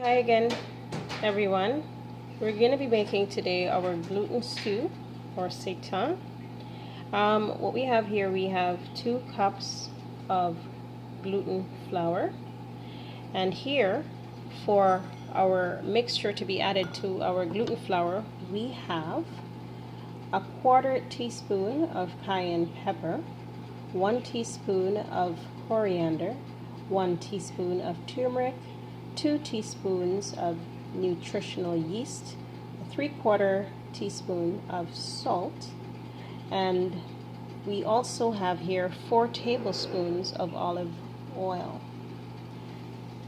Hi again, everyone. We're going to be making today our gluten stew or seitan. What we have here, we have 2 cups of gluten flour, and here for our mixture to be added to our gluten flour, we have a 1/4 teaspoon of cayenne pepper, 1 teaspoon of coriander, 1 teaspoon of turmeric, 2 teaspoons of nutritional yeast, a 3/4 teaspoon of salt, and we also have here 4 tablespoons of olive oil.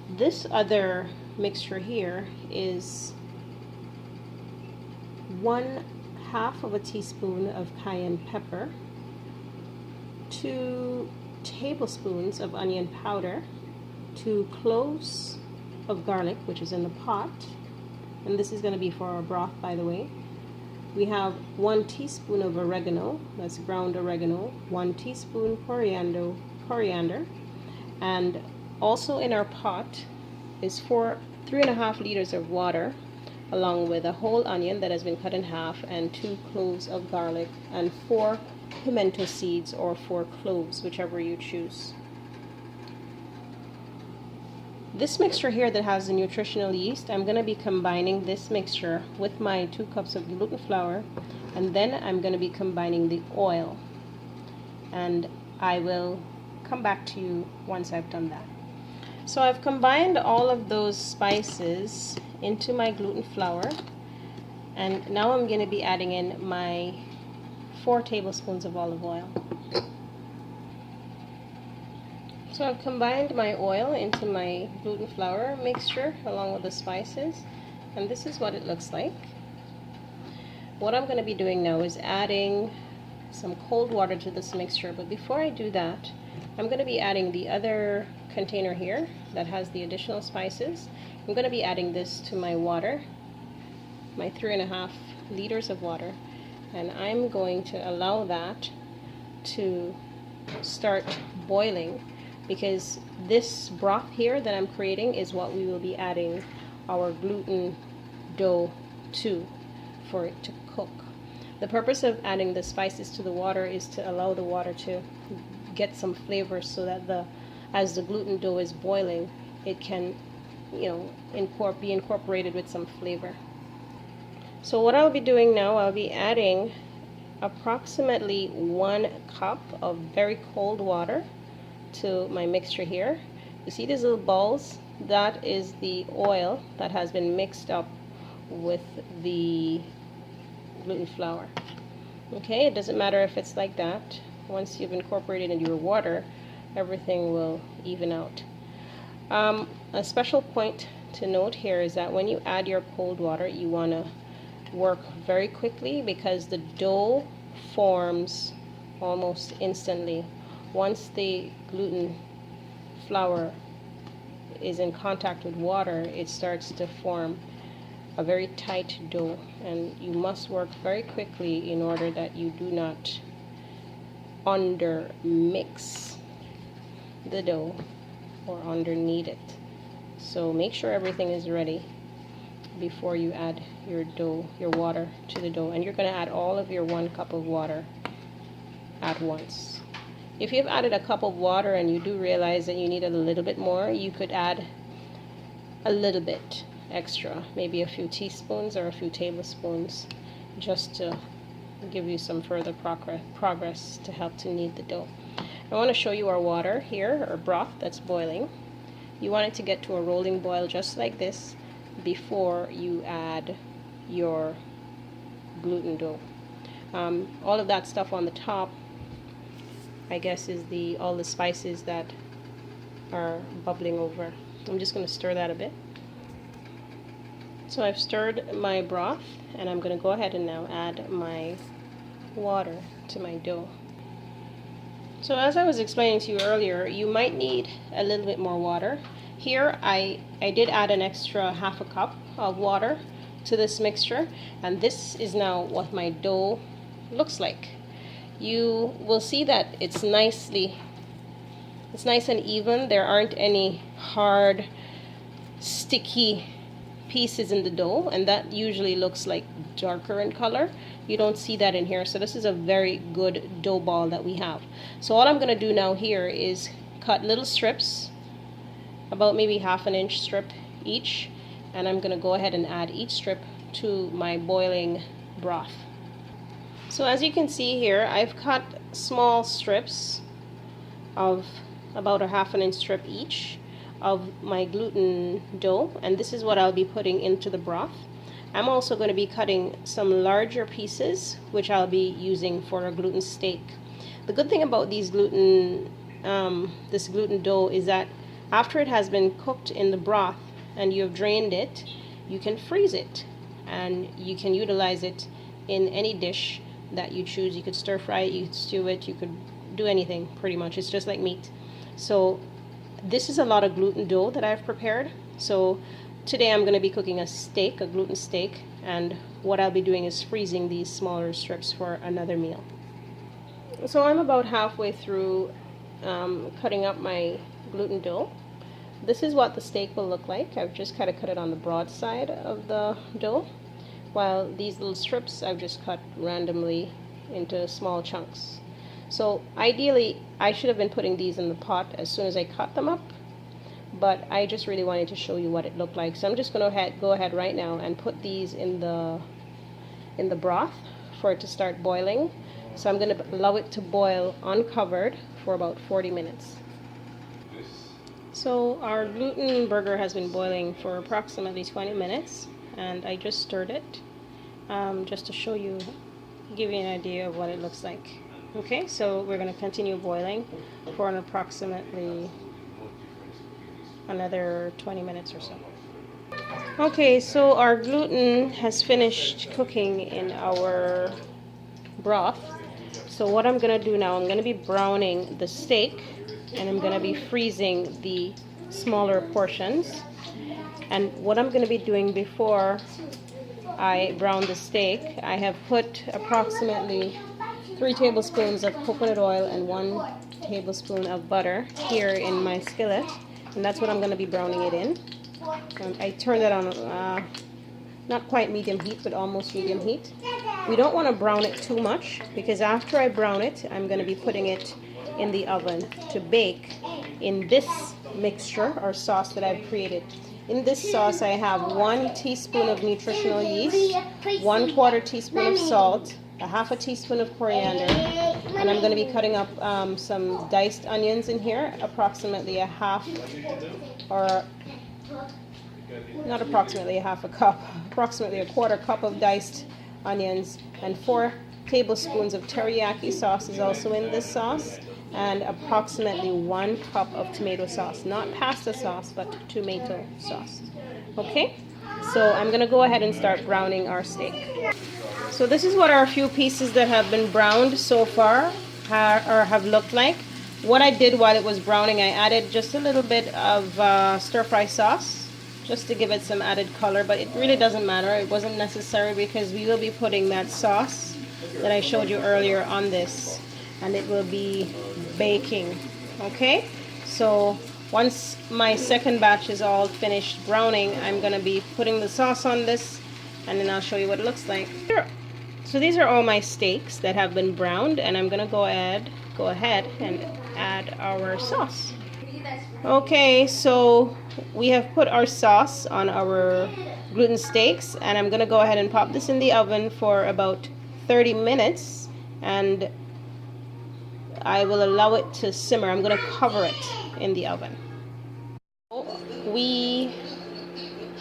This other mixture here is 1/2 teaspoon of cayenne pepper, 2 tablespoons of onion powder, 2 cloves of garlic, which is in the pot, and this is going to be for our broth, by the way. We have 1 teaspoon of oregano, that's ground oregano, 1 teaspoon coriander, and also in our pot is 3.5 liters of water, along with a whole onion that has been cut in half, and 2 cloves of garlic, and 4 pimento seeds or 4 cloves, whichever you choose. This mixture here that has the nutritional yeast, I'm going to be combining this mixture with my 2 cups of gluten flour, and then I'm going to be combining the oil, and I will come back to you once I've done that. So I've combined all of those spices into my gluten flour, and now I'm going to be adding in my 4 tablespoons of olive oil. So I've combined my oil into my gluten flour mixture along with the spices, and this is what it looks like. What I'm going to be doing now is adding some cold water to this mixture, but before I do that, I'm going to be adding the other container here that has the additional spices. I'm going to be adding this to my water, my 3.5 liters of water, and I'm going to allow that to start boiling, because this broth here that I'm creating is what we will be adding our gluten dough to for it to cook. The purpose of adding the spices to the water is to allow the water to get some flavor, so that as the gluten dough is boiling, it can, be incorporated with some flavor. So what I'll be doing now, I'll be adding approximately 1 cup of very cold water to my mixture here. You see these little balls? That is the oil that has been mixed up with the gluten flour. Okay, it doesn't matter if it's like that. Once you've incorporated into your water, everything will even out. A special point to note here is that when you add your cold water, you want to work very quickly, because the dough forms almost instantly. Once the gluten flour is in contact with water, it starts to form a very tight dough, and you must work very quickly in order that you do not under mix the dough or underknead it. So make sure everything is ready before you add your water to the dough, and you're going to add all of your 1 cup of water at once. If you've added a cup of water and you do realize that you need a little bit more, you could add a little bit extra, maybe a few teaspoons or a few tablespoons, just to give you some further progress to help to knead the dough. I want to show you our water here, or broth, that's boiling. You want it to get to a rolling boil just like this before you add your gluten dough. All of that stuff on the top, I guess, is all the spices that are bubbling over. I'm just going to stir that a bit. So I've stirred my broth, and I'm going to go ahead and now add my water to my dough. So as I was explaining to you earlier, you might need a little bit more water. Here I did add an extra 1/2 cup of water to this mixture, and this is now what my dough looks like. You will see that it's nice and even. There aren't any hard sticky pieces in the dough, and that usually looks like darker in color. You don't see that in here, so this is a very good dough ball that we have. So all I'm going to do now here is cut little strips, about maybe 1/2 inch strip each, and I'm going to go ahead and add each strip to my boiling broth. So as you can see here, I've cut small strips of about 1/2 inch strip each of my gluten dough, and this is what I'll be putting into the broth. I'm also going to be cutting some larger pieces, which I'll be using for a gluten steak. The good thing about these this gluten dough is that after it has been cooked in the broth and you have drained it, you can freeze it and you can utilize it in any dish that you choose. You could stir fry it, you could stew it, you could do anything pretty much. It's just like meat. So this is a lot of gluten dough that I've prepared. So today I'm going to be cooking a steak, a gluten steak, and what I'll be doing is freezing these smaller strips for another meal. So I'm about halfway through cutting up my gluten dough. This is what the steak will look like. I've just kind of cut it on the broad side of the dough, while these little strips I've just cut randomly into small chunks. So ideally I should have been putting these in the pot as soon as I cut them up, but I just really wanted to show you what it looked like. So I'm just going to go ahead right now and put these in the broth for it to start boiling. So I'm going to allow it to boil uncovered for about 40 minutes. So our gluten burger has been boiling for approximately 20 minutes, and I just stirred it just to show you, give you an idea of what it looks like. Okay, so we're going to continue boiling for an approximately another 20 minutes or so. Okay, so our gluten has finished cooking in our broth. So what I'm going to do now, I'm going to be browning the steak, and I'm going to be freezing the smaller portions. And what I'm going to be doing before I brown the steak, I have put approximately 3 tablespoons of coconut oil and 1 tablespoon of butter here in my skillet, and that's what I'm going to be browning it in. And I turned it on not quite medium heat, but almost medium heat. We don't want to brown it too much, because after I brown it, I'm going to be putting it in the oven to bake in this mixture or sauce that I've created. In this sauce I have 1 teaspoon of nutritional yeast, 1/4 teaspoon of salt, 1/2 teaspoon of coriander, and I'm going to be cutting up some diced onions in here, approximately a half, or not approximately a half a cup, approximately a 1/4 cup of diced onions, and 4 tablespoons of teriyaki sauce is also in this sauce, and approximately 1 cup of tomato sauce, not pasta sauce, but tomato sauce. Okay, so I'm going to go ahead and start browning our steak. So this is what our few pieces that have been browned so far have looked like. What I did while it was browning, I added just a little bit of stir-fry sauce just to give it some added color, but it really doesn't matter. It wasn't necessary because we will be putting that sauce that I showed you earlier on this, and it will be baking. Okay, so once my second batch is all finished browning, I'm going to be putting the sauce on this, and then I'll show you what it looks like. So these are all my steaks that have been browned, and I'm going to go ahead and add our sauce. Okay, so we have put our sauce on our gluten steaks, and I'm going to go ahead and pop this in the oven for about 30 minutes, and I will allow it to simmer. I'm going to cover it in the oven. We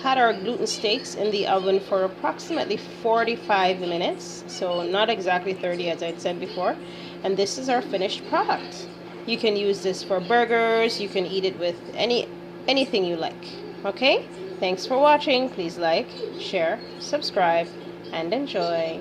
had our gluten steaks in the oven for approximately 45 minutes, so not exactly 30 as I said before, and this is our finished product. You can use this for burgers, you can eat it with anything you like. Okay, thanks for watching. Please like, share, subscribe, and enjoy.